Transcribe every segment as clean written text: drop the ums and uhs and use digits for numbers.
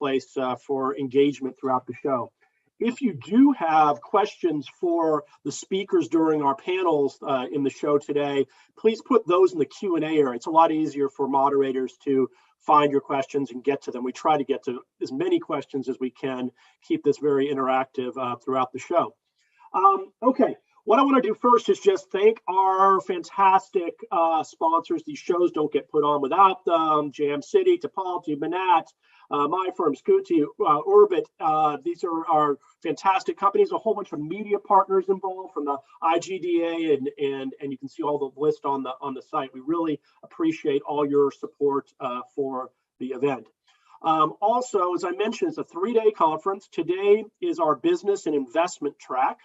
place for engagement throughout the show. If you do have questions for the speakers during our panels in the show today, please put those in the Q&A area. It's a lot easier for moderators to find your questions and get to them. We try to get to as many questions as we can, keep this very interactive throughout the show. Okay, what I want to do first is just thank our fantastic sponsors. These shows don't get put on without them. Jam City, Topology, Manat, my firm, Scuti, Orbit. These are our fantastic companies, a whole bunch of media partners involved from the IGDA, and you can see all the list on the site. We really appreciate all your support for the event. Also, as I mentioned, it's a 3-day conference. Today is our business and investment track.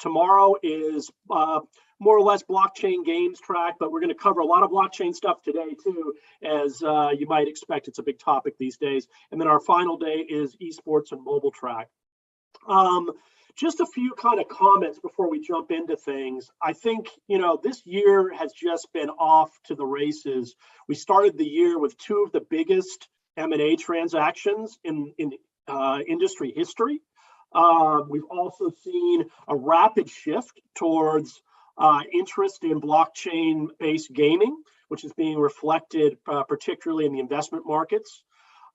Tomorrow is more or less blockchain games track, but we're going to cover a lot of blockchain stuff today too, as you might expect. It's a big topic these days. And then our final day is esports and mobile track. Just a few kind of comments before we jump into things. I think, this year has just been off to the races. We started the year with 2 of the biggest M&A transactions in industry history. We've also seen a rapid shift towards interest in blockchain-based gaming, which is being reflected particularly in the investment markets.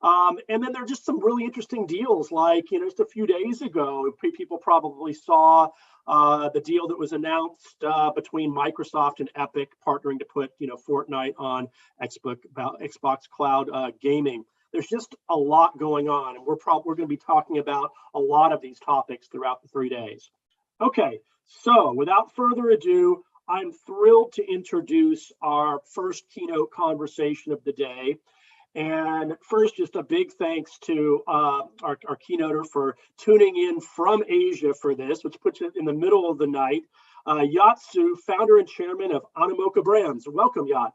And then there are just some really interesting deals, like, just a few days ago, people probably saw the deal that was announced between Microsoft and Epic partnering to put, Fortnite on Xbox Cloud gaming. There's just a lot going on, and we're going to be talking about a lot of these topics throughout the 3 days. Okay, so without further ado, I'm thrilled to introduce our first keynote conversation of the day. And first, just a big thanks to our keynoter for tuning in from Asia for this, which puts it in the middle of the night. Yat Su, founder and chairman of Animoca Brands. Welcome, Yat.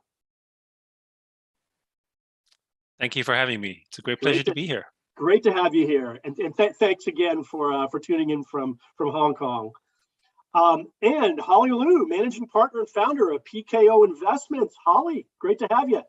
Thank you for having me. It's a great pleasure to be here. Great to have you here. And thanks again for tuning in from Hong Kong. And Holly Liu, managing partner and founder of PKO Investments. Holly, great to have you.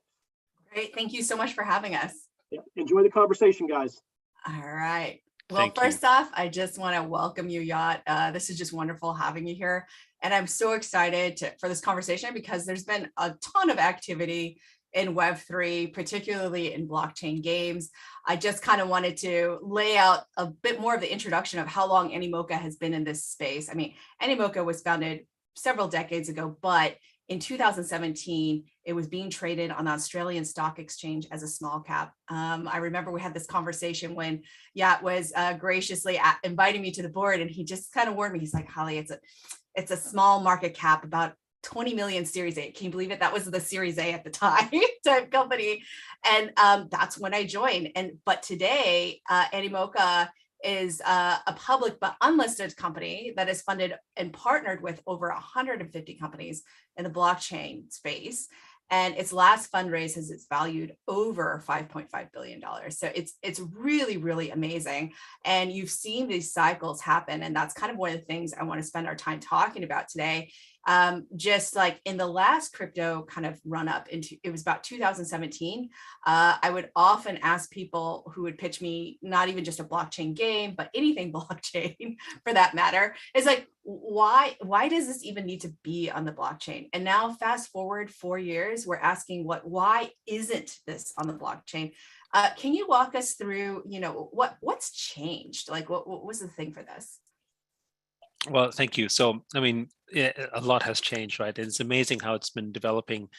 Great. Thank you so much for having us. Yeah, enjoy the conversation, guys. All right. Well, first off, I just want to welcome you, Yat. This is just wonderful having you here. And I'm so excited for this conversation because there's been a ton of activity in Web3, particularly in blockchain games. I just kind of wanted to lay out a bit more of the introduction of how long Animoca has been in this space. I mean, Animoca was founded several decades ago, but in 2017, it was being traded on the Australian Stock Exchange as a small cap. I remember we had this conversation when Yat was graciously inviting me to the board, and he just kind of warned me. He's like, Holly, it's a small market cap, about 20 million Series A. Can you believe it? That was the Series A at the time type company. And that's when I joined. But today, Animoca is a public but unlisted company that is funded and partnered with over 150 companies in the blockchain space. And its last fundraise is valued over $5.5 billion. So it's really, really amazing. And you've seen these cycles happen. And that's kind of one of the things I want to spend our time talking about today. Just like in the last crypto kind of run up into, it was about 2017, I would often ask people who would pitch me, not even just a blockchain game, but anything blockchain for that matter, is like, why does this even need to be on the blockchain? And now fast forward 4 years, we're asking why isn't this on the blockchain? Can you walk us through, what's changed? Like, what was the thing for this? Well, thank you. So, I mean, a lot has changed, right? It's amazing how it's been developing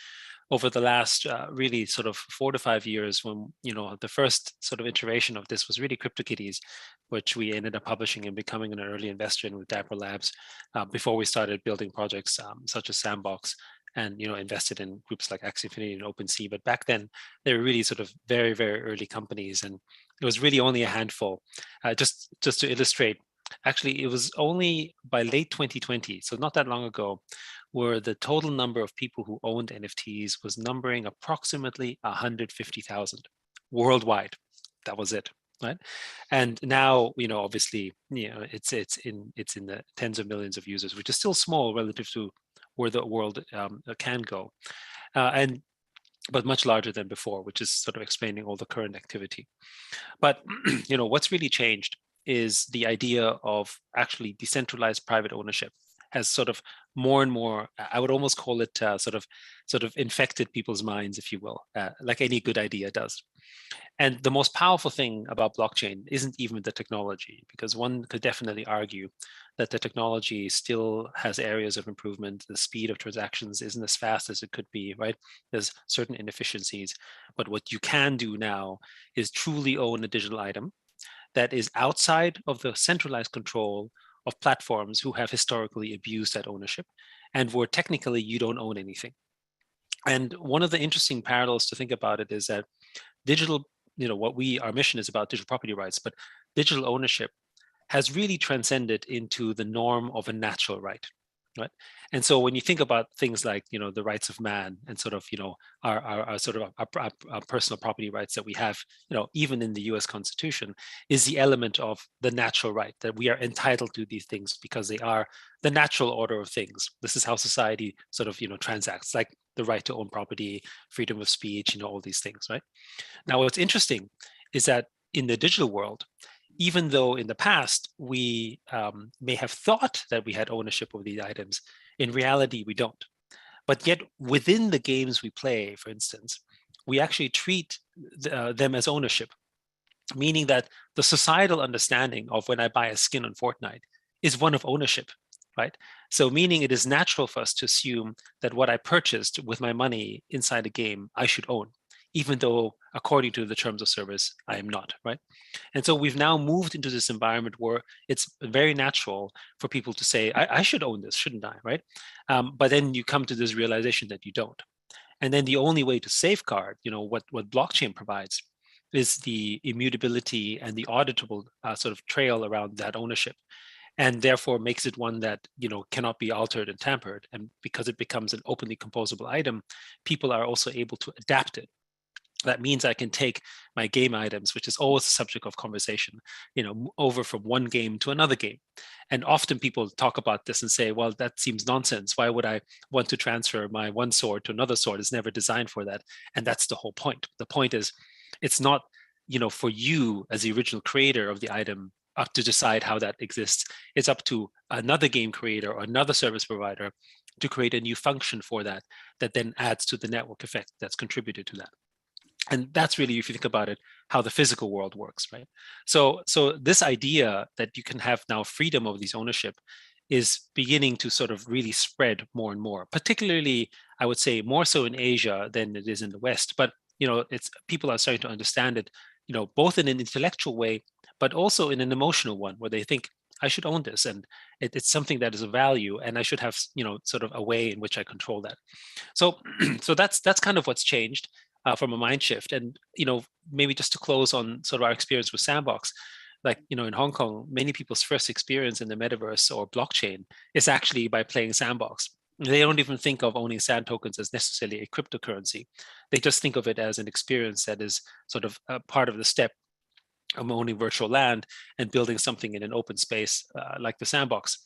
over the last really sort of 4 to 5 years when, the first sort of iteration of this was really CryptoKitties, which we ended up publishing and becoming an early investor in with Dapper Labs before we started building projects such as Sandbox and, invested in groups like Axie Infinity and OpenSea. But back then, they were really sort of very, very early companies. And it was really only a handful. Just to illustrate, actually, it was only by late 2020, so not that long ago, where the total number of people who owned NFTs was numbering approximately 150,000 worldwide. That was it, right? And now, obviously, it's in the tens of millions of users, which is still small relative to where the world can go. And but much larger than before, which is sort of explaining all the current activity. But what's really changed is the idea of actually decentralized private ownership has sort of more and more, I would almost call it sort of infected people's minds, if you will, like any good idea does. And the most powerful thing about blockchain isn't even the technology, because one could definitely argue that the technology still has areas of improvement. The speed of transactions isn't as fast as it could be, right? There's certain inefficiencies. But what you can do now is truly own a digital item that is outside of the centralized control of platforms who have historically abused that ownership, and where technically you don't own anything. And one of the interesting parallels to think about it is that digital, our mission is about digital property rights, but digital ownership has really transcended into the norm of a natural right, right? And so when you think about things like, the rights of man and sort of, our sort of our personal property rights that we have, even in the US Constitution, is the element of the natural right, that we are entitled to these things because they are the natural order of things. This is how society sort of, transacts, like the right to own property, freedom of speech, all these things, right? Now, what's interesting is that in the digital world, even though in the past we may have thought that we had ownership of these items, in reality we don't. But yet within the games we play, for instance, we actually treat them as ownership, meaning that the societal understanding of when I buy a skin on Fortnite is one of ownership, right? So meaning it is natural for us to assume that what I purchased with my money inside a game, I should own, even though according to the terms of service, I am not, right? And so we've now moved into this environment where it's very natural for people to say, I should own this, shouldn't I, right? But then you come to this realization that you don't. And then the only way to safeguard, what blockchain provides is the immutability and the auditable sort of trail around that ownership, and therefore makes it one that cannot be altered and tampered. And because it becomes an openly composable item, people are also able to adapt it. That means I can take my game items, which is always a subject of conversation, over from one game to another game. And often people talk about this and say, well, that seems nonsense. Why would I want to transfer my one sword to another sword? It's never designed for that. And that's the whole point. The point is, it's not, for you as the original creator of the item up to decide how that exists. It's up to another game creator or another service provider to create a new function for that then adds to the network effect that's contributed to that. And that's really, if you think about it, how the physical world works, right? So this idea that you can have now freedom of these ownership is beginning to sort of really spread more and more, particularly, I would say, more so in Asia than it is in the West. But, it's people are starting to understand it, both in an intellectual way, but also in an emotional one, where they think, I should own this, and it's something that is of value, and I should have, sort of a way in which I control that. So, so that's kind of what's changed. From a mind shift. And maybe just to close on sort of our experience with Sandbox, like in Hong Kong, many people's first experience in the metaverse or blockchain is actually by playing Sandbox. They don't even think of owning sand tokens as necessarily a cryptocurrency. They just think of it as an experience that is sort of a part of the step of owning virtual land and building something in an open space like the Sandbox.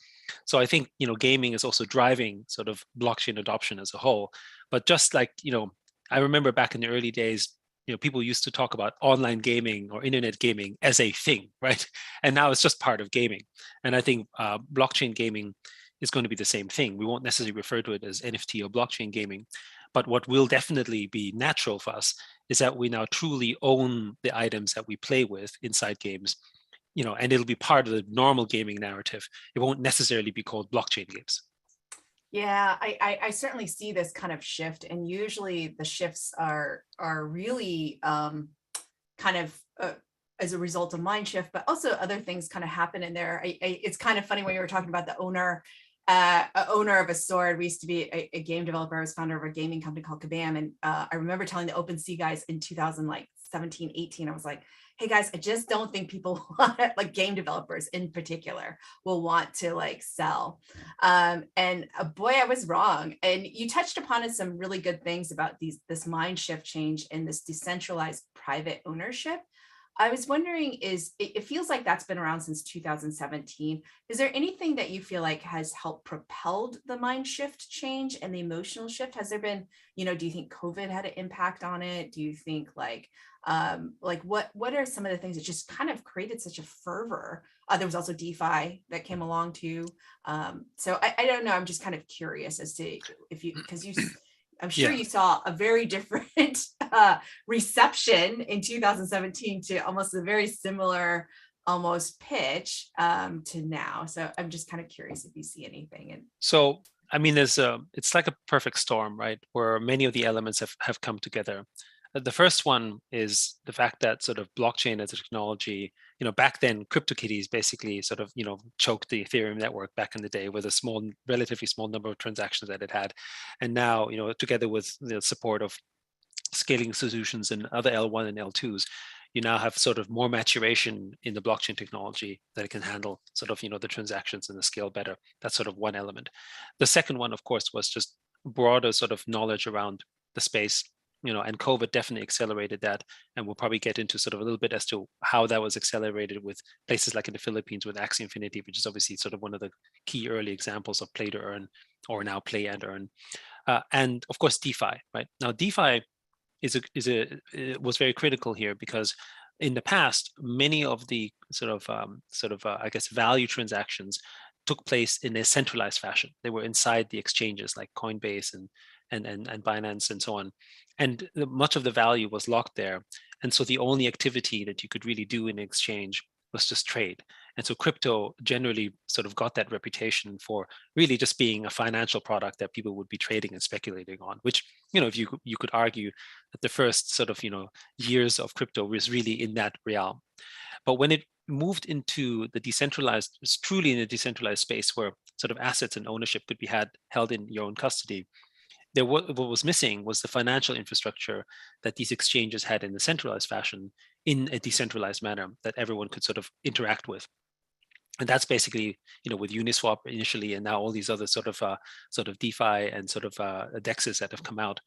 So I think gaming is also driving sort of blockchain adoption as a whole. But just like I remember back in the early days, people used to talk about online gaming or internet gaming as a thing, right? And now it's just part of gaming. And I think blockchain gaming is going to be the same thing. We won't necessarily refer to it as NFT or blockchain gaming, but what will definitely be natural for us is that we now truly own the items that we play with inside games, and it'll be part of the normal gaming narrative. It won't necessarily be called blockchain games. Yeah, I certainly see this kind of shift, and usually the shifts are really kind of as a result of mind shift, but also other things kind of happen in there. It's kind of funny when you were talking about the owner of a sword. We used to be a game developer. I was founder of a gaming company called Kabam, and I remember telling the OpenSea guys in 2017, 18, I was like, hey guys, I just don't think people want it, like game developers in particular will want to like sell. And boy, I was wrong. And you touched upon some really good things about this mind shift change and this decentralized private ownership. I was wondering, it feels like that's been around since 2017. Is there anything that you feel like has helped propelled the mind shift change and the emotional shift? Has there been, do you think COVID had an impact on it? Do you think what are some of the things that just kind of created such a fervor? There was also DeFi that came along too. So I don't know. I'm just kind of curious as to I'm sure you saw a very different reception in 2017 to almost a very similar almost pitch to now. So I'm just kind of curious if you see anything. And so, I mean, it's like a perfect storm, right? Where many of the elements have come together. The first one is the fact that sort of blockchain as a technology, back then, CryptoKitties basically sort of, choked the Ethereum network back in the day with a relatively small number of transactions that it had. And now, together with the support of scaling solutions and other L1 and L2s, you now have sort of more maturation in the blockchain technology that it can handle sort of, the transactions and the scale better. That's sort of one element. The second one, of course, was just broader sort of knowledge around the space, and COVID definitely accelerated that. And we'll probably get into sort of a little bit as to how that was accelerated with places like in the Philippines with Axie Infinity, which is obviously sort of one of the key early examples of play to earn, or now play and earn. And of course, DeFi, right? Now, DeFi was very critical here because in the past, many of the I guess value transactions took place in a centralized fashion. They were inside the exchanges like Coinbase and Binance and so on, and much of the value was locked there. And so the only activity that you could really do in exchange was just trade. And so crypto generally sort of got that reputation for really just being a financial product that people would be trading and speculating on, which, if you could argue that the first sort of, years of crypto was really in that realm. But when it moved into the decentralized, it's truly in a decentralized space where sort of assets and ownership could be held in your own custody, what was missing was the financial infrastructure that these exchanges had in a centralized fashion in a decentralized manner that everyone could sort of interact with. And that's basically, with Uniswap initially, and now all these other sort of DeFi and sort of DEXs that have come out,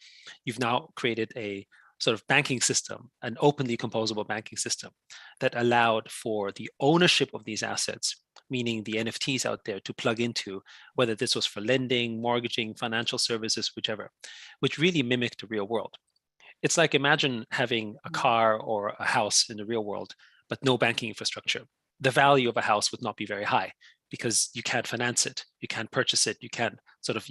you've now created a sort of banking system, an openly composable banking system that allowed for the ownership of these assets, meaning the NFTs out there, to plug into, whether this was for lending, mortgaging, financial services, whichever, which really mimicked the real world. It's like, imagine having a car or a house in the real world, but no banking infrastructure. The value of a house would not be very high because you can't finance it, you can't purchase it, you can't sort of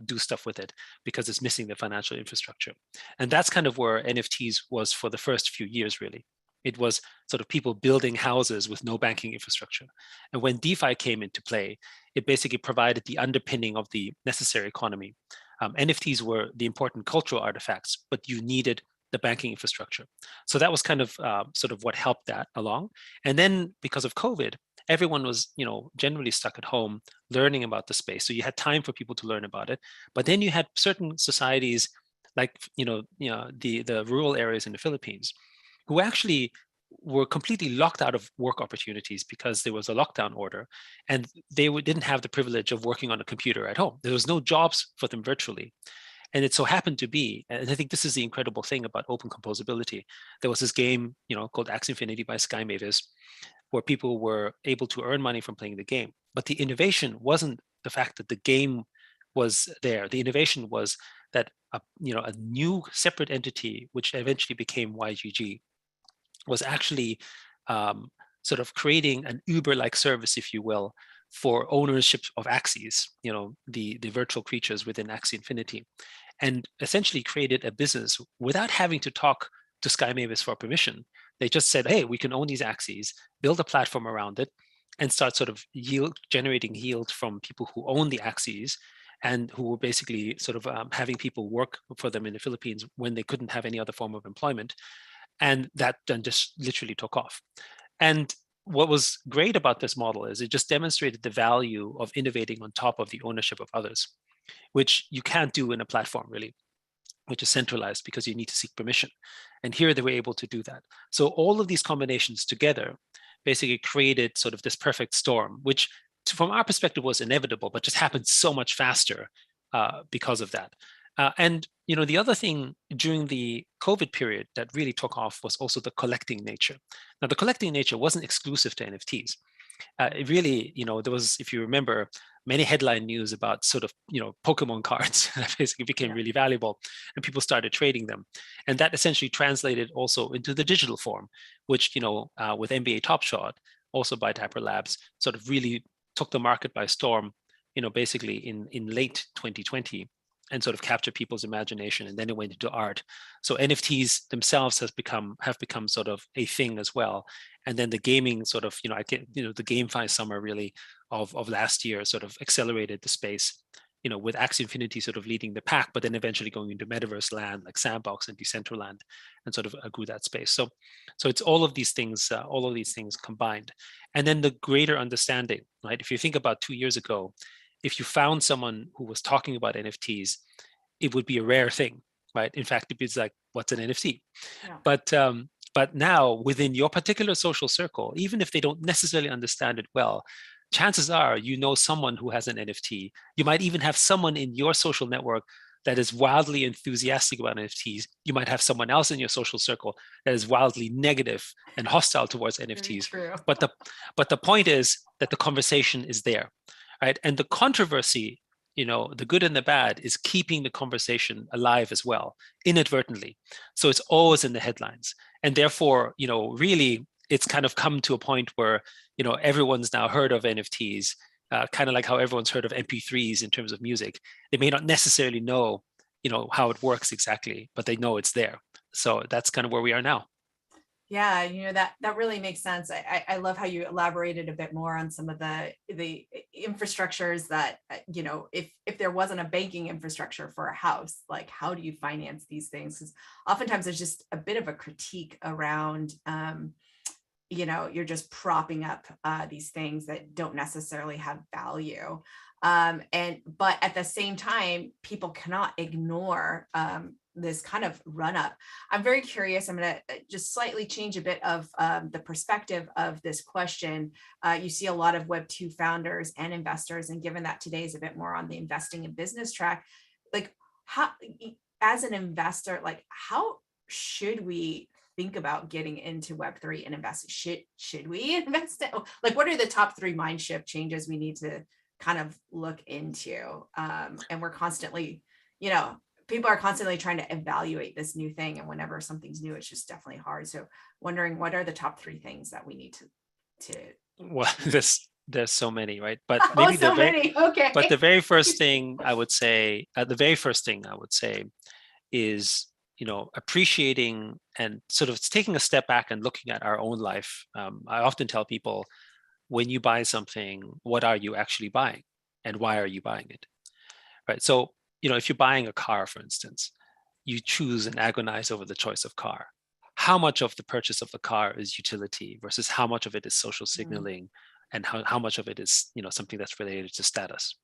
do stuff with it because it's missing the financial infrastructure. And that's kind of where NFTs was for the first few years, really. It was sort of people building houses with no banking infrastructure. And when DeFi came into play, it basically provided the underpinning of the necessary economy. NFTs were the important cultural artifacts, but you needed the banking infrastructure. So that was kind of sort of what helped that along. And then because of COVID, everyone was, generally stuck at home learning about the space. So you had time for people to learn about it. But then you had certain societies like, the rural areas in the Philippines who actually were completely locked out of work opportunities because there was a lockdown order, and they didn't have the privilege of working on a computer at home. There was no jobs for them virtually. And it so happened to be, and I think this is the incredible thing about open composability, there was this game, called Axie Infinity by Sky Mavis, where people were able to earn money from playing the game. But the innovation wasn't the fact that the game was there. The innovation was that a new separate entity, which eventually became YGG, was actually sort of creating an Uber-like service, if you will, for ownership of Axies, the virtual creatures within Axie Infinity, and essentially created a business without having to talk to Sky Mavis for permission. They just said, hey, we can own these Axies, build a platform around it, and start sort of generating yield from people who own the Axies and who were basically sort of having people work for them in the Philippines when they couldn't have any other form of employment. And that then just literally took off. And what was great about this model is it just demonstrated the value of innovating on top of the ownership of others, which you can't do in a platform really, which is centralized because you need to seek permission. And here they were able to do that. So all of these combinations together basically created sort of this perfect storm, which from our perspective was inevitable, but just happened so much faster because of that. And the other thing during the COVID period that really took off was also the collecting nature. Now, the collecting nature wasn't exclusive to NFTs. It really, there was, if you remember, many headline news about sort of, Pokemon cards that basically became really valuable, and people started trading them. And that essentially translated also into the digital form, which, with NBA Top Shot, also by Dapper Labs, sort of really took the market by storm, basically in late 2020, and sort of captured people's imagination, and then it went into art. So NFTs themselves have become sort of a thing as well. And then the gaming sort of, the GameFi summer really of last year sort of accelerated the space, with Axie Infinity sort of leading the pack, but then eventually going into metaverse land like Sandbox and Decentraland, and sort of grew that space. So it's all of these things combined. And then the greater understanding, right? If you think about 2 years ago, if you found someone who was talking about NFTs, it would be a rare thing, right? In fact, it'd be like, what's an NFT? Yeah. But now within your particular social circle, even if they don't necessarily understand it well, chances are someone who has an NFT. You might even have someone in your social network that is wildly enthusiastic about NFTs. You might have someone else in your social circle that is wildly negative and hostile towards NFTs. True. But the point is that the conversation is there, right? And the controversy, the good and the bad, is keeping the conversation alive as well, inadvertently. So it's always in the headlines. And therefore, really, it's kind of come to a point where, everyone's now heard of NFTs, kind of like how everyone's heard of MP3s in terms of music. They may not necessarily know, how it works exactly, but they know it's there. So that's kind of where we are now. Yeah, that really makes sense. I love how you elaborated a bit more on some of the infrastructures that, if there wasn't a banking infrastructure for a house, like how do you finance these things? Because oftentimes there's just a bit of a critique around, you're just propping up these things that don't necessarily have value. But at the same time, people cannot ignore this kind of run up. I'm very curious. I'm going to just slightly change a bit of the perspective of this question. You see a lot of Web2 founders and investors, and given that today is a bit more on the investing and business track, like how, as an investor, like how should we think about getting into Web3 and invest? Should we invest? Like, what are the top 3 mind shift changes we need to kind of look into? And we're constantly, people are constantly trying to evaluate this new thing. And whenever something's new, it's just definitely hard. So wondering, what are the top 3 things that we need to well, there's so many, right? But maybe many. Okay. But the very first thing I would say, is, appreciating and sort of taking a step back and looking at our own life. I often tell people, when you buy something, what are you actually buying, and why are you buying it, right? So, if you're buying a car, for instance, you choose and agonize over the choice of car. How much of the purchase of the car is utility versus how much of it is social signaling, and how much of it is, something that's related to status,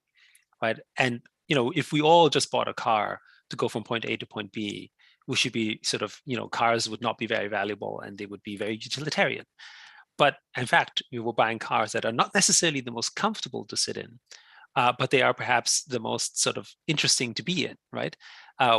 right? And, if we all just bought a car to go from point A to point B, we should be sort of, cars would not be very valuable and they would be very utilitarian. But in fact, we were buying cars that are not necessarily the most comfortable to sit in, but they are perhaps the most sort of interesting to be in, right?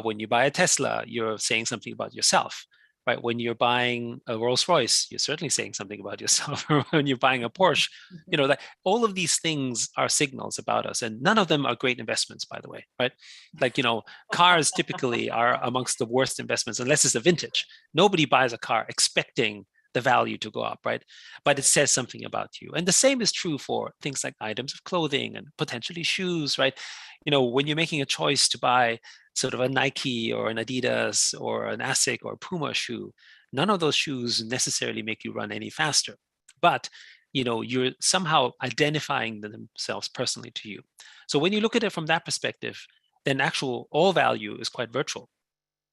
When you buy a Tesla, you're saying something about yourself, right? When you're buying a Rolls Royce, you're certainly saying something about yourself. When you're buying a Porsche, like all of these things are signals about us, and none of them are great investments, by the way, right? Like, cars typically are amongst the worst investments, unless it's a vintage. Nobody buys a car expecting the value to go up, right? But it says something about you. And the same is true for things like items of clothing and potentially shoes, right? When you're making a choice to buy sort of a Nike or an Adidas or an Asics or a Puma shoe, none of those shoes necessarily make you run any faster. But, you're somehow identifying themselves personally to you. So when you look at it from that perspective, then all value is quite virtual.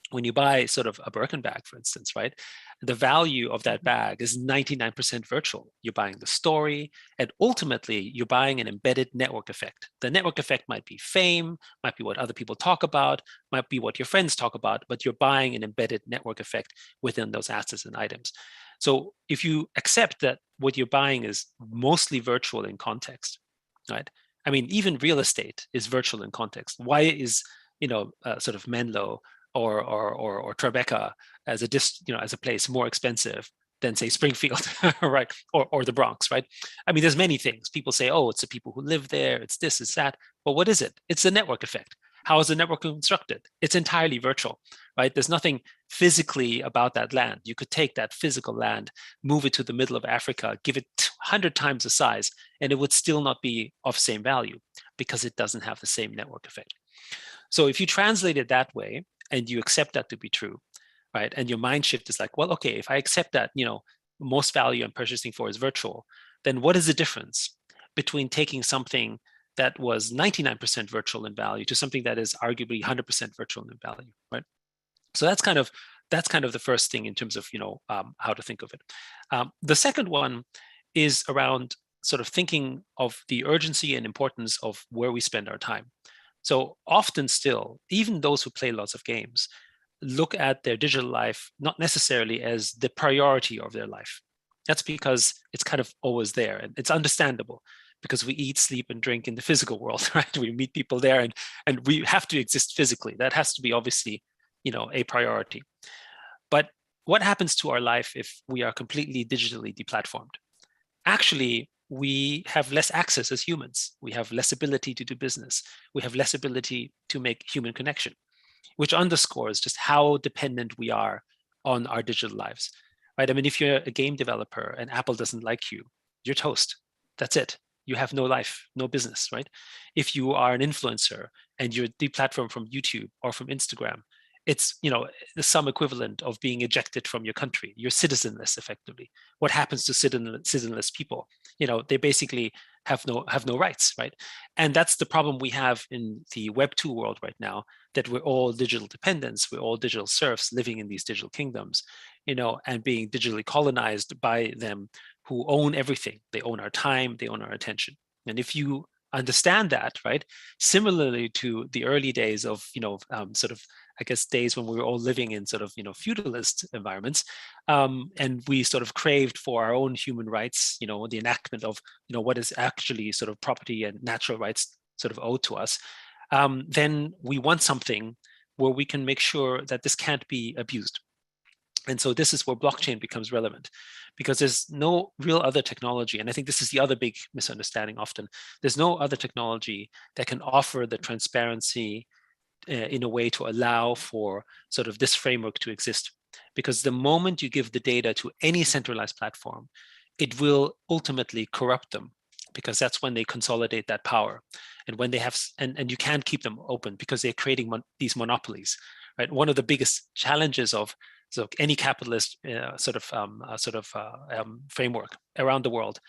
When you buy sort of a Birkin bag, for instance, right? The value of that bag is 99% virtual. You're buying the story, and ultimately you're buying an embedded network effect. The network effect might be fame, might be what other people talk about, might be what your friends talk about, but you're buying an embedded network effect within those assets and items. So if you accept that what you're buying is mostly virtual in context, right? I mean, even real estate is virtual in context. Why is sort of Menlo or Tribeca as a place more expensive than say Springfield, right, or the Bronx, right? I mean, there's many things. People say, oh, it's the people who live there, it's this, it's that. But what is it? It's the network effect. How is the network constructed? It's entirely virtual, right? There's nothing physically about that land. You could take that physical land, move it to the middle of Africa, give it 100 times the size, and it would still not be of same value because it doesn't have the same network effect. So if you translate it that way and you accept that to be true, right, and your mind shift is like, well, okay, if I accept that, most value I'm purchasing for is virtual, then what is the difference between taking something that was 99% virtual in value to something that is arguably 100% virtual in value, right? So that's kind of the first thing in terms of how to think of it. The second one is around sort of thinking of the urgency and importance of where we spend our time. So often still, even those who play lots of games look at their digital life not necessarily as the priority of their life. That's because it's kind of always there, and it's understandable because we eat, sleep, and drink in the physical world, right? We meet people there, and we have to exist physically. That has to be obviously, a priority. But what happens to our life if we are completely digitally deplatformed? Actually, we have less access as humans. We have less ability to do business. We have less ability to make human connection, which underscores just how dependent we are on our digital lives, right? I mean, if you're a game developer and Apple doesn't like you, you're toast. That's it. You have no life, no business, right? If you are an influencer and you're deplatformed from YouTube or from Instagram, it's some equivalent of being ejected from your country. You're citizenless, effectively. What happens to citizenless people? They basically have no rights, right? And that's the problem we have in the Web 2 world right now, that we're all digital dependents, we're all digital serfs living in these digital kingdoms, and being digitally colonized by them who own everything. They own our time, they own our attention. And if you understand that, right, similarly to the early days of, sort of, I guess, days when we were all living in sort of, feudalist environments, and we sort of craved for our own human rights, the enactment of, what is actually sort of property and natural rights sort of owed to us, then we want something where we can make sure that this can't be abused. And so this is where blockchain becomes relevant, because there's no real other technology. And I think this is the other big misunderstanding often. There's no other technology that can offer the transparency in a way to allow for sort of this framework to exist. Because the moment you give the data to any centralized platform, it will ultimately corrupt them, because that's when they consolidate that power. And when they have, and you can't keep them open because they're creating these monopolies, right? One of the biggest challenges of any capitalist framework around the world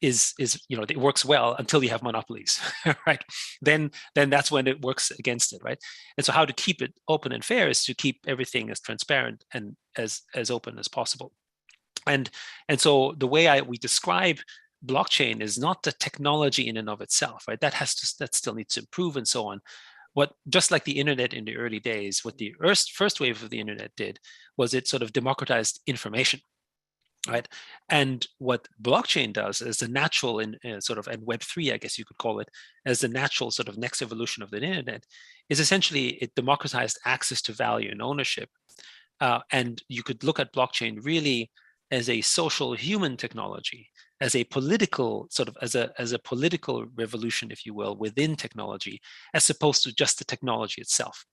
is it works well until you have monopolies, right? Then that's when it works against it, right? And so how to keep it open and fair is to keep everything as transparent and as open as possible. And so the way we describe blockchain is not the technology in and of itself, right? That still needs to improve and so on. Just like the internet in the early days, what the first wave of the internet did was it sort of democratized information, right? And what blockchain does is the natural and Web3, I guess you could call it, as the natural sort of next evolution of the internet, is essentially it democratized access to value and ownership. And you could look at blockchain really as a social human technology, as a political as a political revolution, if you will, within technology, as opposed to just the technology itself.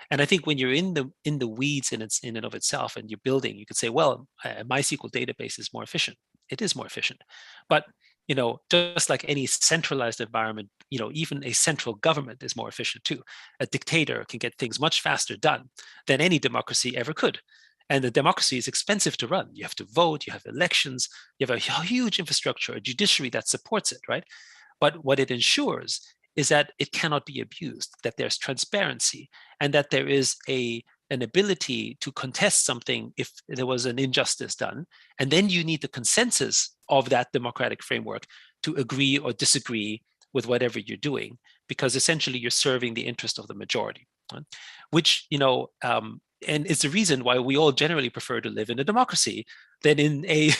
And I think when you're in the weeds in and of itself, and you're building, you could say, well, a MySQL database is more efficient. It is more efficient, but just like any centralized environment, even a central government is more efficient too. A dictator can get things much faster done than any democracy ever could. And the democracy is expensive to run. You have to vote, you have elections, you have a huge infrastructure, a judiciary that supports it, right? But what it ensures is that it cannot be abused, that there's transparency, and that there is an ability to contest something if there was an injustice done. And then you need the consensus of that democratic framework to agree or disagree with whatever you're doing, because essentially you're serving the interest of the majority, right? Which, and it's the reason why we all generally prefer to live in a democracy than in a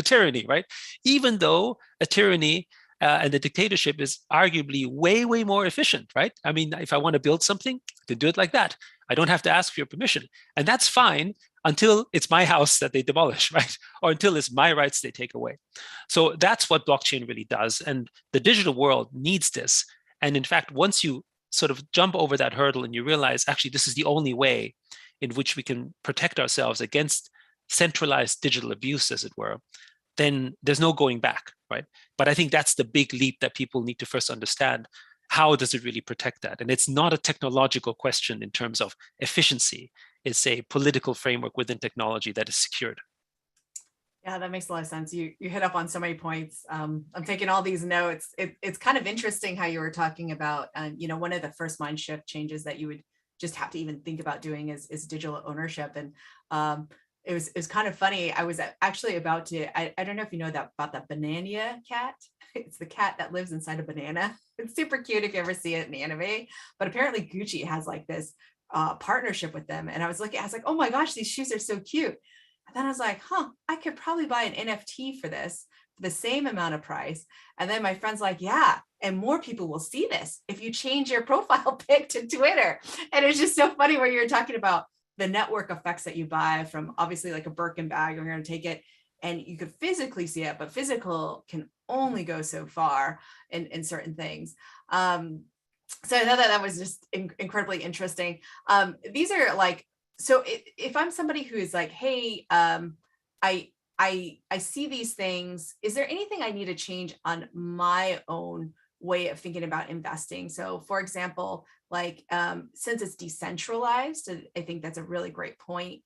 tyranny, right? Even though a tyranny And the dictatorship is arguably way, way more efficient, right? I mean, if I want to build something, I can do it like that. I don't have to ask for your permission. And that's fine until it's my house that they demolish, right? Or until it's my rights they take away. So that's what blockchain really does. And the digital world needs this. And in fact, once you sort of jump over that hurdle and you realize, actually, this is the only way in which we can protect ourselves against centralized digital abuse, as it were, then there's no going back, right? But I think that's the big leap that people need to first understand. How does it really protect that? And it's not a technological question in terms of efficiency. It's a political framework within technology that is secured. Yeah, that makes a lot of sense. You hit up on so many points. I'm taking all these notes. It's kind of interesting how you were talking about, one of the first mind shift changes that you would just have to even think about doing is digital ownership. And it was kind of funny. I was actually about to, I don't know if you know about the banana cat. It's the cat that lives inside a banana. It's super cute if you ever see it in anime. But apparently Gucci has like this partnership with them. And I was like, oh my gosh, these shoes are so cute. And then I was like, I could probably buy an NFT for this for the same amount of price. And then my friend's like, yeah, and more people will see this if you change your profile pic to Twitter. And it's just so funny where you're talking about the network effects that you buy from obviously like a Birkin bag, you're going to take it and you could physically see it, but physical can only go so far in certain things. So I thought that was just incredibly interesting. These are like, so if I'm somebody who is like, hey, I see these things, is there anything I need to change on my own way of thinking about investing? So for example, like since it's decentralized, I think that's a really great point.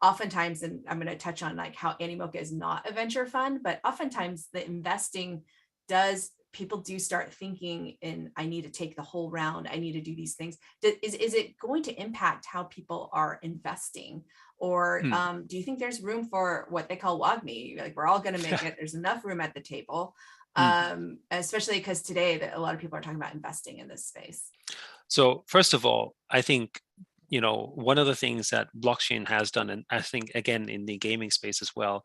Oftentimes, and I'm going to touch on like how Animoca is not a venture fund, but oftentimes the investing people do start thinking in, I need to take the whole round. I need to do these things. Is it going to impact how people are investing? Or do you think there's room for what they call WAGMI? Like we're all going to make it. There's enough room at the table, especially because today a lot of people are talking about investing in this space. So first of all, I think, one of the things that blockchain has done, and I think again in the gaming space as well,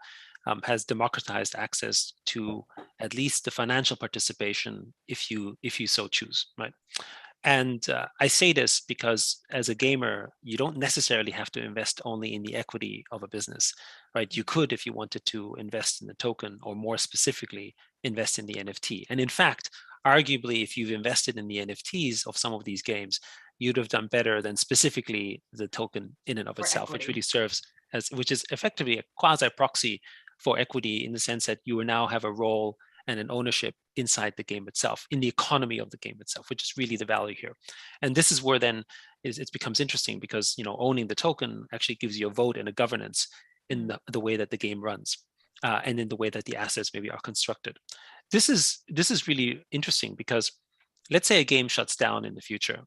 has democratized access to at least the financial participation if you so choose, right? And I say this because as a gamer, you don't necessarily have to invest only in the equity of a business, right? You could, if you wanted to, invest in the token, or more specifically, invest in the NFT. And in fact, arguably, if you've invested in the NFTs of some of these games, you'd have done better than specifically the token in and of itself, which really serves as, which is effectively a quasi proxy for equity in the sense that you now have a role and an ownership inside the game itself, in the economy of the game itself, which is really the value here. And this is where then it becomes interesting, because owning the token actually gives you a vote and a governance in the way that the game runs, and in the way that the assets maybe are constructed. This is really interesting because let's say a game shuts down in the future,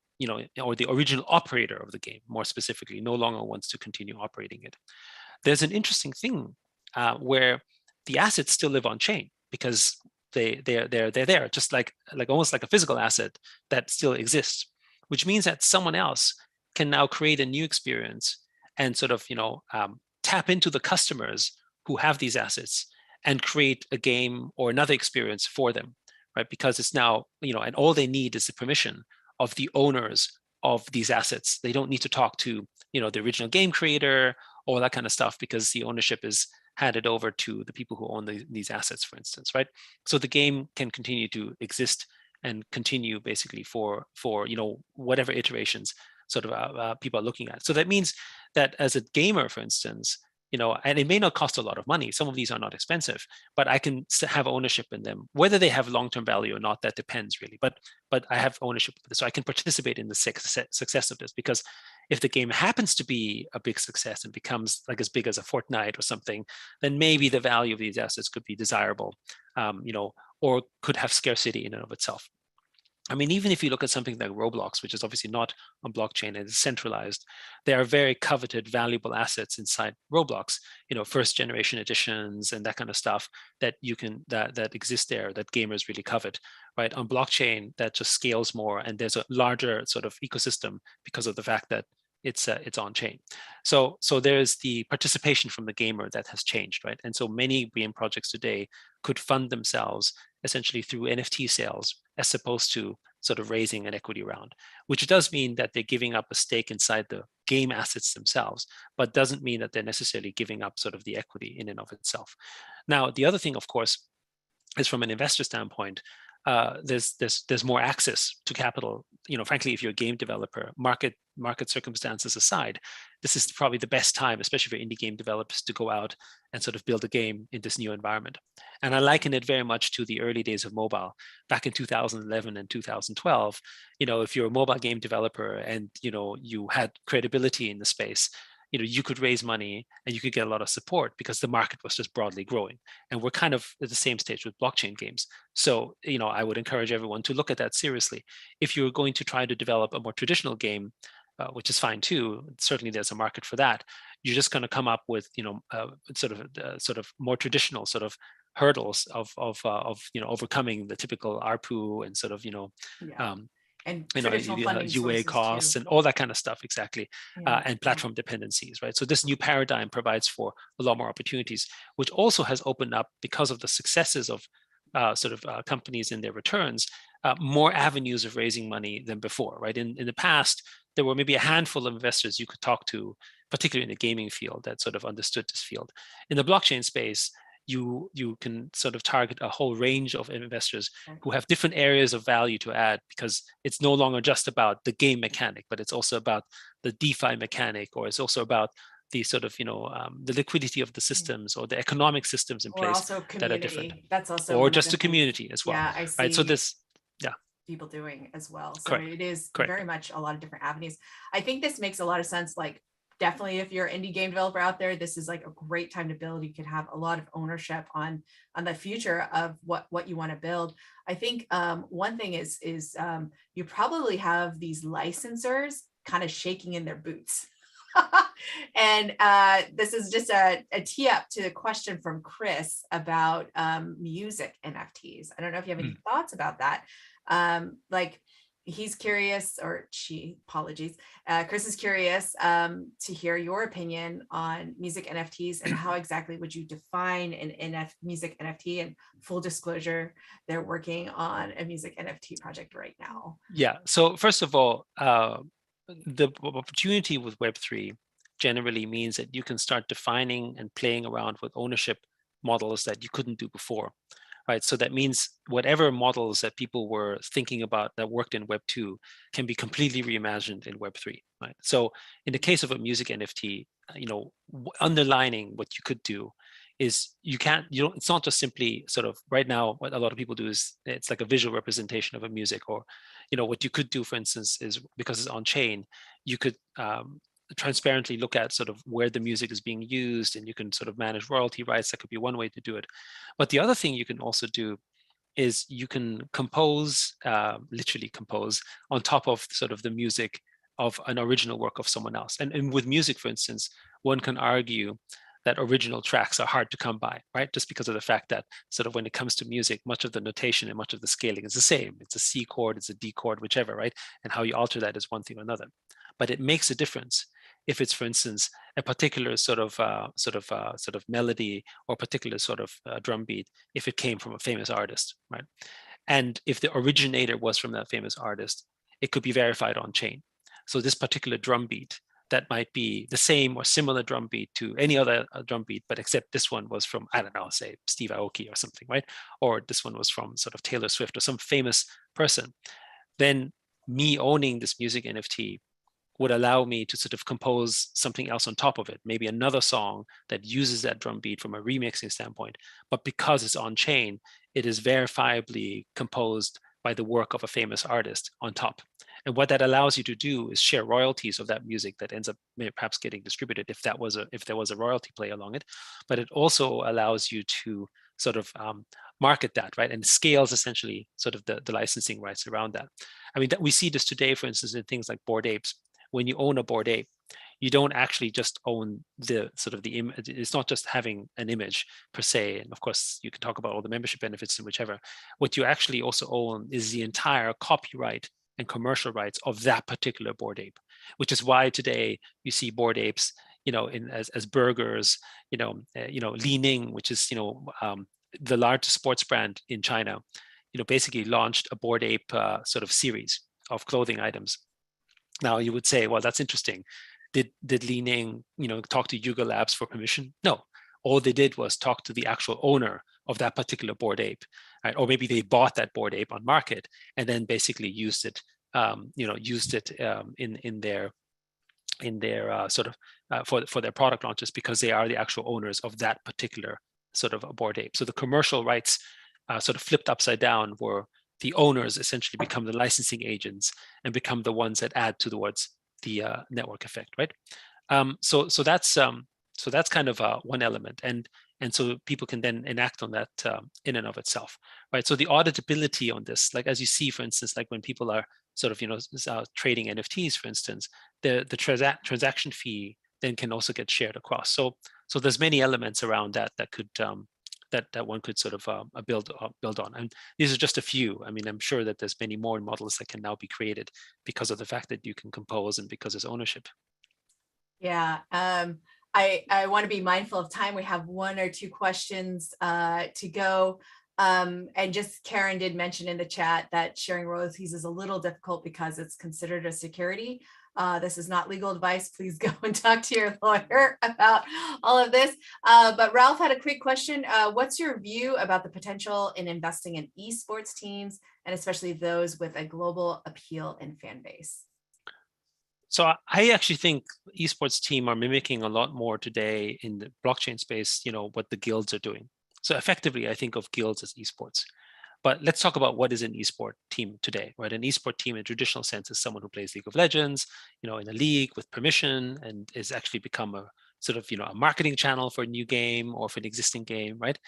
or the original operator of the game, more specifically, no longer wants to continue operating it. There's an interesting thing where the assets still live on chain, because they're there, just like almost like a physical asset that still exists, which means that someone else can now create a new experience and sort of tap into the customers who have these assets and create a game or another experience for them, right? Because it's now and all they need is the permission of the owners of these assets. They don't need to talk to the original game creator, all that kind of stuff, because the ownership is handed over to the people who own these assets, for instance, right? So the game can continue to exist and continue basically for whatever iterations sort of people are looking at. So that means that as a gamer, for instance, and it may not cost a lot of money. Some of these are not expensive, but I can have ownership in them. Whether they have long-term value or not, that depends really. But I have ownership of this, so I can participate in the success of this. Because if the game happens to be a big success and becomes like as big as a Fortnite or something, then maybe the value of these assets could be desirable, or could have scarcity in and of itself. I mean, even if you look at something like Roblox, which is obviously not on blockchain and is centralized, there are very coveted, valuable assets inside Roblox, first generation editions and that kind of stuff that that exist there, that gamers really covet, right? On blockchain, that just scales more, and there's a larger sort of ecosystem because of the fact that it's on chain. So there's the participation from the gamer that has changed, right? And so many game projects today could fund themselves essentially through NFT sales, as opposed to sort of raising an equity round, which does mean that they're giving up a stake inside the game assets themselves, but doesn't mean that they're necessarily giving up sort of the equity in and of itself. Now, the other thing, of course, is from an investor standpoint, there's more access to capital. Frankly, if you're a game developer, market circumstances aside, this is probably the best time, especially for indie game developers, to go out and sort of build a game in this new environment. And I liken it very much to the early days of mobile back in 2011 and 2012. If you're a mobile game developer and you had credibility in the space, you could raise money and you could get a lot of support because the market was just broadly growing. And we're kind of at the same stage with blockchain games. So, I would encourage everyone to look at that seriously. If you're going to try to develop a more traditional game, which is fine too, certainly there's a market for that. You're just going to come up with, sort of more traditional sort of hurdles of overcoming the typical ARPU and sort of, and traditional funding UA costs too. And all that kind of stuff, exactly, Yeah. and platform dependencies, right? So this new paradigm provides for a lot more opportunities, which also has opened up, because of the successes of companies in their returns, more avenues of raising money than before, right? In the past, there were maybe a handful of investors you could talk to, particularly in the gaming field, that sort of understood this field. In the blockchain space, you can sort of target a whole range of investors who have different areas of value to add, because it's no longer just about the game mechanic, but it's also about the DeFi mechanic, or it's also about the sort of the liquidity of the systems or the economic systems in place that are different. That's also, or just a community as well. Yeah, I see. Right. So this, people doing as well. So Correct. It is Correct. very much a lot of different avenues. I think this makes a lot of sense. Like, definitely, if you're an indie game developer out there, this is like a great time to build. You can have a lot of ownership on the future of what you want to build. I think one thing is you probably have these licensors kind of shaking in their boots. And this is just a tee up to a question from Chris about music NFTs. I don't know if you have any thoughts about that. Like, he's curious, or she, apologies. Chris is curious to hear your opinion on music NFTs and how exactly would you define an music NFT. And full disclosure, they're working on a music NFT project right now. Yeah. So first of all, the opportunity with Web3 generally means that you can start defining and playing around with ownership models that you couldn't do before. Right. So that means whatever models that people were thinking about that worked in Web 2 can be completely reimagined in Web 3. Right. So in the case of a music NFT, underlining what you could do is it's not just simply sort of, right now, what a lot of people do is it's like a visual representation of a music, or, what you could do, for instance, is, because it's on chain, you could transparently look at sort of where the music is being used, and you can sort of manage royalty rights. That could be one way to do it. But the other thing you can also do is you can compose, literally compose, on top of sort of the music of an original work of someone else. And with music, for instance, one can argue that original tracks are hard to come by, right? Just because of the fact that sort of when it comes to music, much of the notation and much of the scaling is the same. It's a C chord, it's a D chord, whichever, right? And how you alter that is one thing or another. But it makes a difference if it's, for instance, a particular sort of melody or particular sort of drum beat, if it came from a famous artist, right? And if the originator was from that famous artist, it could be verified on chain. So this particular drum beat, that might be the same or similar drum beat to any other drum beat, but except this one was from, I don't know, say Steve Aoki or something, right? Or this one was from sort of Taylor Swift or some famous person. Then me owning this music NFT would allow me to sort of compose something else on top of it, maybe another song that uses that drum beat from a remixing standpoint. But because it's on chain, it is verifiably composed by the work of a famous artist on top. And what that allows you to do is share royalties of that music that ends up perhaps getting distributed, if there was a royalty play along it. But it also allows you to sort of market that, right? And scales essentially sort of the licensing rights around that. I mean, we see this today, for instance, in things like Bored Apes. When you own a Bored Ape, you don't actually just own the sort of the image. It's not just having an image per se. And of course, you can talk about all the membership benefits and whichever. What you actually also own is the entire copyright and commercial rights of that particular Bored Ape, which is why today you see Bored Apes, as burgers, Li Ning, which is, the largest sports brand in China, basically launched a Bored Ape sort of series of clothing items. Now you would say, well, that's interesting. Did Li Ning, talk to Yuga Labs for permission? No. All they did was talk to the actual owner of that particular Bored Ape, right? Or maybe they bought that Bored Ape on market and then basically used it, in their sort of for their product launches, because they are the actual owners of that particular sort of a Bored Ape. So the commercial rights sort of flipped upside down, where the owners essentially become the licensing agents and become the ones that add towards the network effect, right? So that's kind of one element, and so people can then enact on that in and of itself, right? So the auditability on this, like as you see, for instance, like when people are sort of trading NFTs, for instance, the transaction fee then can also get shared across. So there's many elements around that could that one could sort of build on. And these are just a few. I mean, I'm sure that there's many more models that can now be created because of the fact that you can compose and because there's ownership. Yeah. I want to be mindful of time. We have one or two questions to go. And just Karen did mention in the chat that sharing royalties is a little difficult because it's considered a security. This is not legal advice. Please go and talk to your lawyer about all of this. But Ralph had a quick question. What's your view about the potential in investing in esports teams, and especially those with a global appeal and fan base? So I actually think esports team are mimicking a lot more today in the blockchain space, what the guilds are doing. So effectively, I think of guilds as esports. But let's talk about what is an esport team today, right? An esport team in traditional sense is someone who plays League of Legends, in a league with permission, and is actually become a sort of, a marketing channel for a new game or for an existing game, right?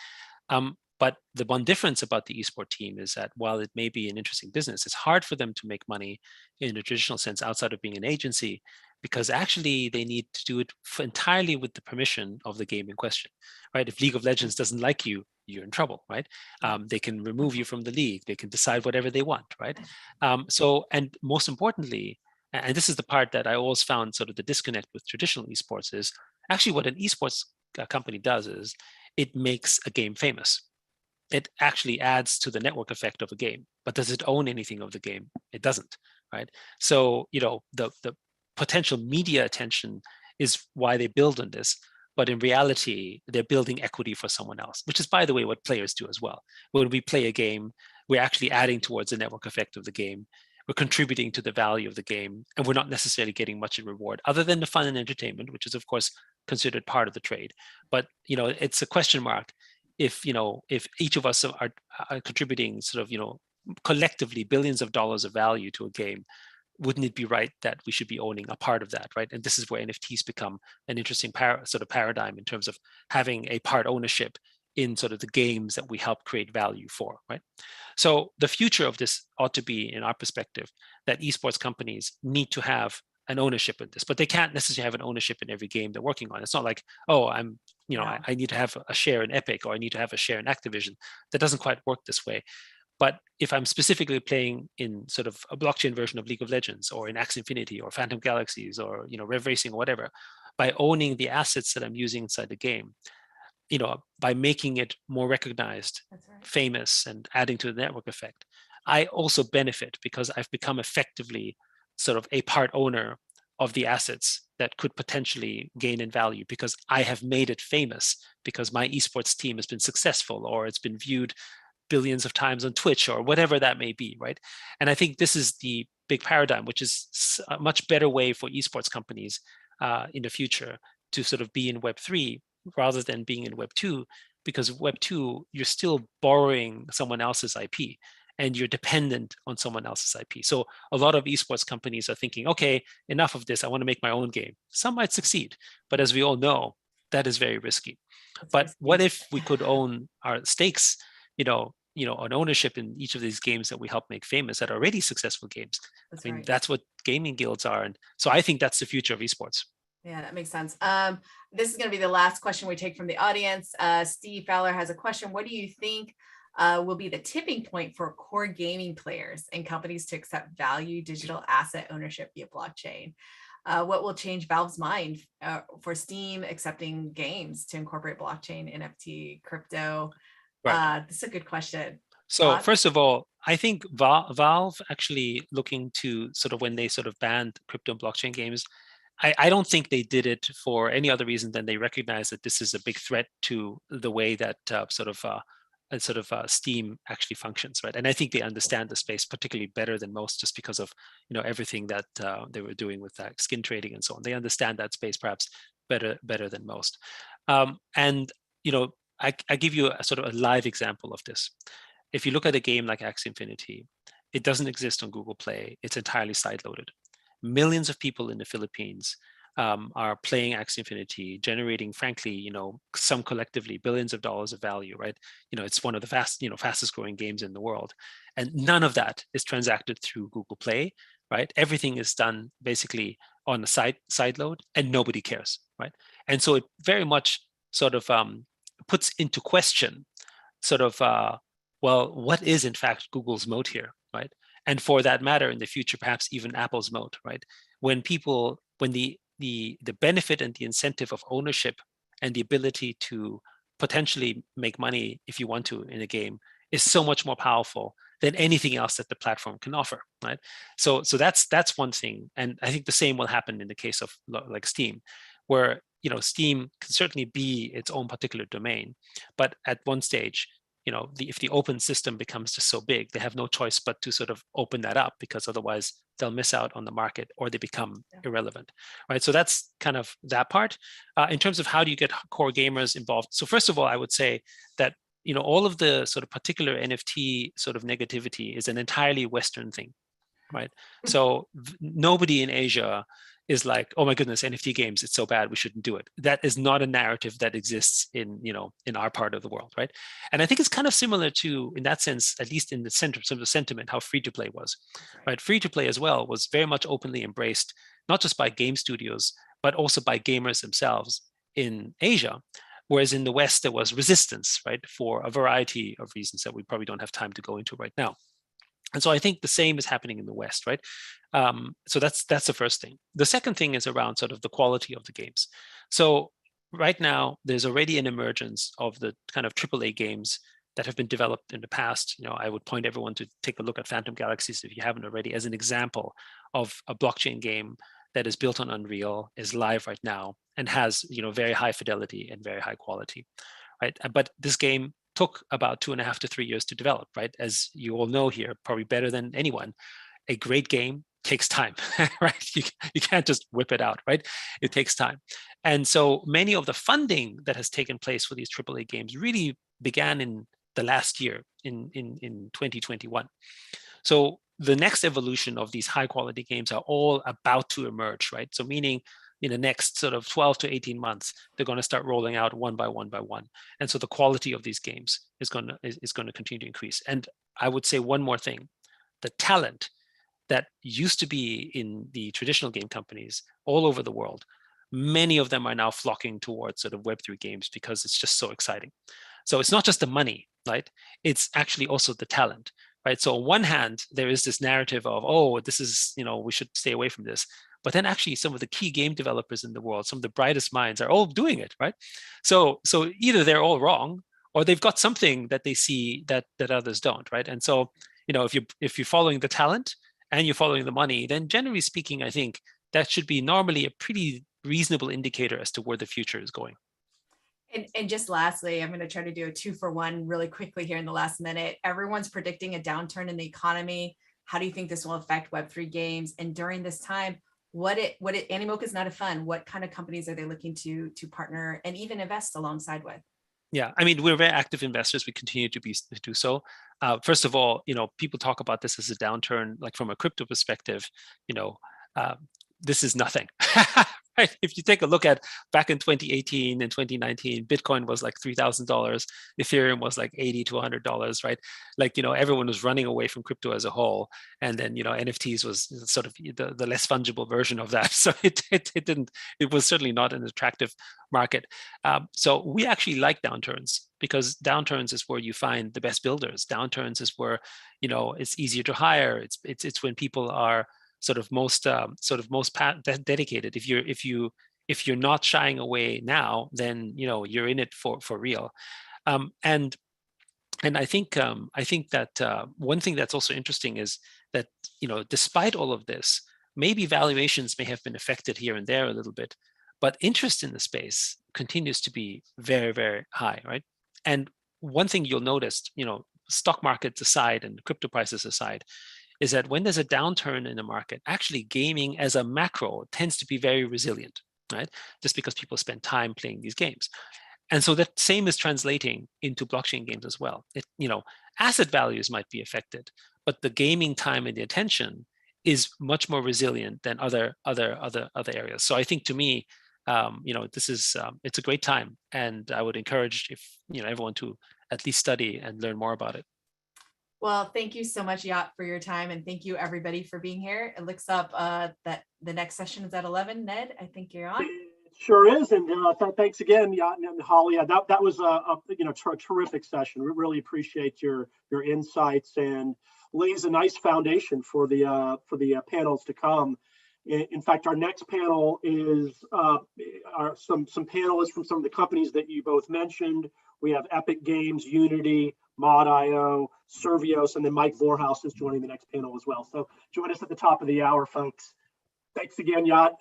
But the one difference about the esport team is that while it may be an interesting business, it's hard for them to make money in a traditional sense outside of being an agency, because actually they need to do it entirely with the permission of the game in question, right? If League of Legends doesn't like you, you're in trouble, right? They can remove you from the league. They can decide whatever they want, right? And most importantly, and this is the part that I always found sort of the disconnect with traditional esports, is actually what an esports company does is it makes a game famous. It actually adds to the network effect of a game, but does it own anything of the game? It doesn't, right? So, the potential media attention is why they build on this, but in reality, they're building equity for someone else, which is, by the way, what players do as well. When we play a game, we're actually adding towards the network effect of the game. We're contributing to the value of the game, and we're not necessarily getting much in reward other than the fun and entertainment, which is, of course, considered part of the trade. But, it's a question mark if each of us are contributing sort of, collectively billions of dollars of value to a game. Wouldn't it be right that we should be owning a part of that, right? And this is where NFTs become an interesting sort of paradigm in terms of having a part ownership in sort of the games that we help create value for, right? So the future of this ought to be, in our perspective, that esports companies need to have an ownership in this, but they can't necessarily have an ownership in every game they're working on. It's not like, oh, I need to have a share in Epic, or I need to have a share in Activision. That doesn't quite work this way. But if I'm specifically playing in sort of a blockchain version of League of Legends, or in Axie Infinity, or Phantom Galaxies, or Rev Racing, or whatever, by owning the assets that I'm using inside the game, by making it more recognized, famous, and adding to the network effect, I also benefit because I've become effectively sort of a part owner of the assets that could potentially gain in value, because I have made it famous because my esports team has been successful, or it's been viewed billions of times on Twitch, or whatever that may be, right? And I think this is the big paradigm, which is a much better way for esports companies in the future to sort of be in Web3 rather than being in Web2, because Web2, you're still borrowing someone else's IP and you're dependent on someone else's IP. So a lot of esports companies are thinking, okay, enough of this, I want to make my own game. Some might succeed, but as we all know, that is very risky. But what if we could own our stakes, an ownership in each of these games that we help make famous, that are already successful games? That's what gaming guilds are. And so I think that's the future of esports. Yeah, that makes sense. This is going to be the last question we take from the audience. Steve Fowler has a question. What do you think will be the tipping point for core gaming players and companies to accept value digital asset ownership via blockchain? What will change Valve's mind for Steam accepting games to incorporate blockchain, NFT, crypto? Right. That's a good question. So first of all, I think Valve actually looking to sort of when they sort of banned crypto and blockchain games, I don't think they did it for any other reason than they recognize that this is a big threat to the way that Steam actually functions, right? And I think they understand the space particularly better than most, just because of everything that they were doing with that skin trading and so on. They understand that space perhaps better than most. And I give you a sort of a live example of this. If you look at a game like Axie Infinity, it doesn't exist on Google Play. It's entirely side-loaded. Millions of people in the Philippines are playing Axie Infinity, generating, frankly, some collectively billions of dollars of value, right? It's one of the fastest growing games in the world. And none of that is transacted through Google Play, right? Everything is done basically on the side load, and nobody cares, right? And so it very much sort of puts into question sort of, well, what is in fact Google's moat here, right? And for that matter, in the future, perhaps even Apple's moat, right? When the benefit and the incentive of ownership and the ability to potentially make money if you want to in a game is so much more powerful than anything else that the platform can offer, right? So that's one thing, and I think the same will happen in the case of like Steam, where Steam can certainly be its own particular domain, but at one stage, if the open system becomes just so big, they have no choice but to sort of open that up, because otherwise they'll miss out on the market or they become irrelevant, right? So that's kind of that part. In terms of how do you get core gamers involved? So first of all, I would say that all of the sort of particular NFT sort of negativity is an entirely Western thing, right? So nobody in Asia is like, oh my goodness, NFT games, it's so bad, we shouldn't do it. That is not a narrative that exists in our part of the world, right? And I think it's kind of similar to, in that sense, at least in the center, some of the sentiment, how free to play was, right? Free to play as well was very much openly embraced, not just by game studios, but also by gamers themselves in Asia. Whereas in the West, there was resistance, right? For a variety of reasons that we probably don't have time to go into right now. And so I think the same is happening in the West, right? So that's the first thing. The second thing is around sort of the quality of the games. So right now, there's already an emergence of the kind of AAA games that have been developed in the past. I would point everyone to take a look at Phantom Galaxies if you haven't already, as an example of a blockchain game that is built on Unreal, is live right now, and has very high fidelity and very high quality, right? But this game took about 2.5 to 3 years to develop, right? As you all know here, probably better than anyone, a great game takes time, right? You can't just whip it out, right? It takes time. And so many of the funding that has taken place for these AAA games really began in the last year, in 2021. So the next evolution of these high quality games are all about to emerge, right? So meaning in the next sort of 12 to 18 months, they're going to start rolling out one by one by one. And so the quality of these games is going to continue to increase. And I would say one more thing, the talent that used to be in the traditional game companies all over the world, many of them are now flocking towards sort of Web3 games because it's just so exciting. So it's not just the money, right? It's actually also the talent, right? So on one hand, there is this narrative of, oh, this is, we should stay away from this. But then actually some of the key game developers in the world, some of the brightest minds are all doing it, right? So either they're all wrong or they've got something that they see that others don't, right? And so, if you're following the talent and you're following the money, then generally speaking, I think that should be normally a pretty reasonable indicator as to where the future is going. And just lastly, I'm going to try to do a 2-for-1 really quickly here in the last minute. Everyone's predicting a downturn in the economy. How do you think this will affect Web3 games? And during this time, Animoca is not a fund. What kind of companies are they looking to partner and even invest alongside with? Yeah, I mean, we're very active investors. We continue to do so. First of all, people talk about this as a downturn, like from a crypto perspective, this is nothing. Right? If you take a look at back in 2018 and 2019, Bitcoin was like $3,000, Ethereum was like $80 to $100, right? Like, everyone was running away from crypto as a whole. And then, NFTs was sort of the less fungible version of that. So it was certainly not an attractive market. So we actually like downturns, because downturns is where you find the best builders. Downturns is where, it's easier to hire. It's when people are sort of most dedicated. If you're not shying away now, then you're in it for real. And And I think that one thing that's also interesting is that, despite all of this, maybe valuations may have been affected here and there a little bit, but interest in the space continues to be very, very high, right? And one thing you'll notice, stock markets aside and crypto prices aside, is that when there's a downturn in the market, actually gaming as a macro tends to be very resilient, right? Just because people spend time playing these games. And so that same is translating into blockchain games as well. Asset values might be affected, but the gaming time and the attention is much more resilient than other areas. So I think, to me, this is it's a great time, and I would encourage everyone to at least study and learn more about it. Well, thank you so much, Yacht, for your time, and thank you everybody for being here. It looks up that the next session is at 11. Ned, I think you're on. Sure is, and thanks again, Yacht and Holly. That was a terrific session. We really appreciate your insights, and lays a nice foundation for the panels to come. In fact, our next panel is some panelists from some of the companies that you both mentioned. We have Epic Games, Unity, Mod.io, Servios, and then Mike Vorhaus is joining the next panel as well. So join us at the top of the hour, folks. Thanks again, Yacht.